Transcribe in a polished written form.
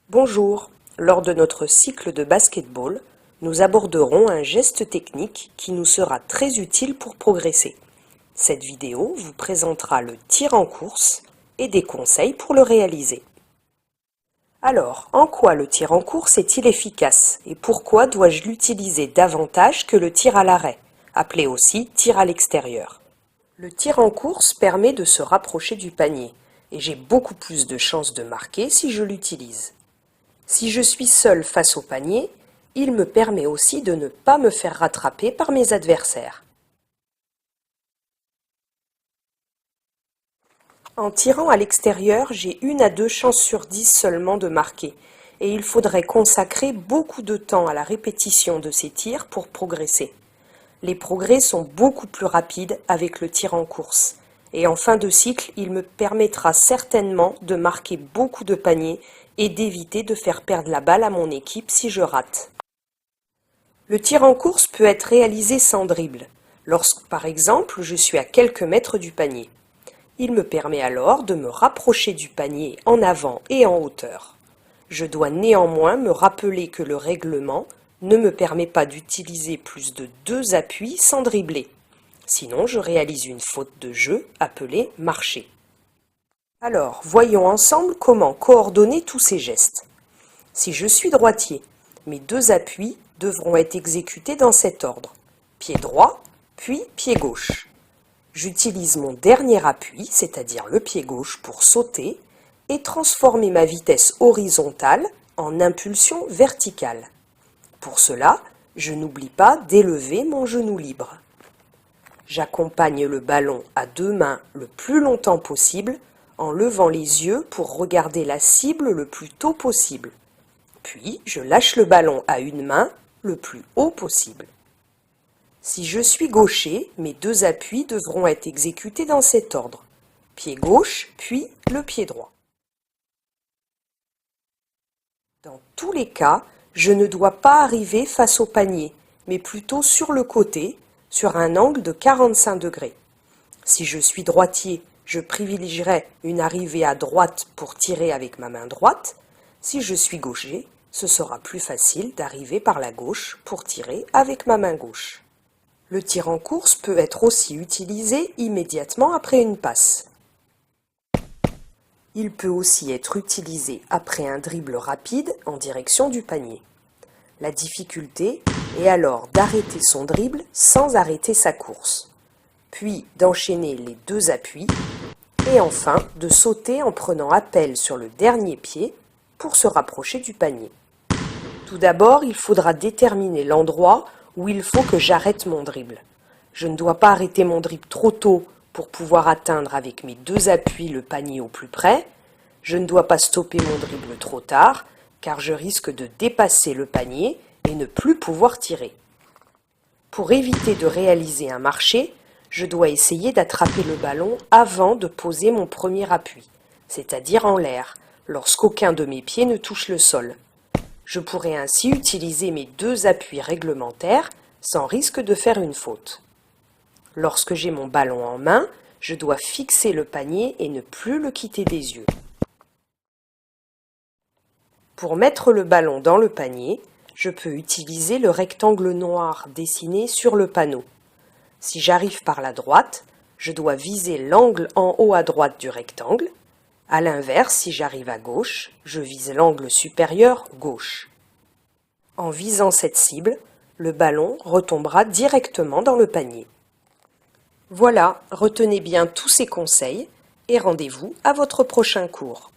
Bonjour, lors de notre cycle de basket-ball, nous aborderons un geste technique qui nous sera très utile pour progresser. Cette vidéo vous présentera le tir en course et des conseils pour le réaliser. Alors, en quoi le tir en course est-il efficace et pourquoi dois-je l'utiliser davantage que le tir à l'arrêt, appelé aussi tir à l'extérieur? Le tir en course permet de se rapprocher du panier et j'ai beaucoup plus de chances de marquer si je l'utilise. Si je suis seul face au panier, il me permet aussi de ne pas me faire rattraper par mes adversaires. En tirant à l'extérieur, j'ai 1 à 2 chances sur 10 seulement de marquer, et il faudrait consacrer beaucoup de temps à la répétition de ces tirs pour progresser. Les progrès sont beaucoup plus rapides avec le tir en course, et en fin de cycle, il me permettra certainement de marquer beaucoup de paniers et d'éviter de faire perdre la balle à mon équipe si je rate. Le tir en course peut être réalisé sans dribble, lorsque par exemple je suis à quelques mètres du panier. Il me permet alors de me rapprocher du panier en avant et en hauteur. Je dois néanmoins me rappeler que le règlement ne me permet pas d'utiliser plus de 2 appuis sans dribbler. Sinon, je réalise une faute de jeu appelée marcher. Alors, voyons ensemble comment coordonner tous ces gestes. Si je suis droitier, mes 2 appuis devront être exécutés dans cet ordre. Pied droit, puis pied gauche. J'utilise mon dernier appui, c'est-à-dire le pied gauche, pour sauter et transformer ma vitesse horizontale en impulsion verticale. Pour cela, je n'oublie pas d'élever mon genou libre. J'accompagne le ballon à 2 mains le plus longtemps possible en levant les yeux pour regarder la cible le plus tôt possible. Puis, je lâche le ballon à 1 main le plus haut possible. Si je suis gaucher, mes 2 appuis devront être exécutés dans cet ordre. Pied gauche, puis le pied droit. Dans tous les cas, je ne dois pas arriver face au panier, mais plutôt sur le côté, sur un angle de 45 degrés. Si je suis droitier, je privilégierai une arrivée à droite pour tirer avec ma main droite. Si je suis gaucher, ce sera plus facile d'arriver par la gauche pour tirer avec ma main gauche. Le tir en course peut être aussi utilisé immédiatement après une passe. Il peut aussi être utilisé après un dribble rapide en direction du panier. La difficulté est alors d'arrêter son dribble sans arrêter sa course, puis d'enchaîner les 2 appuis, et enfin de sauter en prenant appel sur le dernier pied pour se rapprocher du panier. Tout d'abord, il faudra déterminer l'endroit où il faut que j'arrête mon dribble. Je ne dois pas arrêter mon dribble trop tôt pour pouvoir atteindre avec mes 2 appuis le panier au plus près. Je ne dois pas stopper mon dribble trop tard, car je risque de dépasser le panier et ne plus pouvoir tirer. Pour éviter de réaliser un marché, je dois essayer d'attraper le ballon avant de poser mon premier appui, c'est-à-dire en l'air, lorsqu'aucun de mes pieds ne touche le sol. Je pourrais ainsi utiliser mes 2 appuis réglementaires sans risque de faire une faute. Lorsque j'ai mon ballon en main, je dois fixer le panier et ne plus le quitter des yeux. Pour mettre le ballon dans le panier, je peux utiliser le rectangle noir dessiné sur le panneau. Si j'arrive par la droite, je dois viser l'angle en haut à droite du rectangle. A l'inverse, si j'arrive à gauche, je vise l'angle supérieur gauche. En visant cette cible, le ballon retombera directement dans le panier. Voilà, retenez bien tous ces conseils et rendez-vous à votre prochain cours.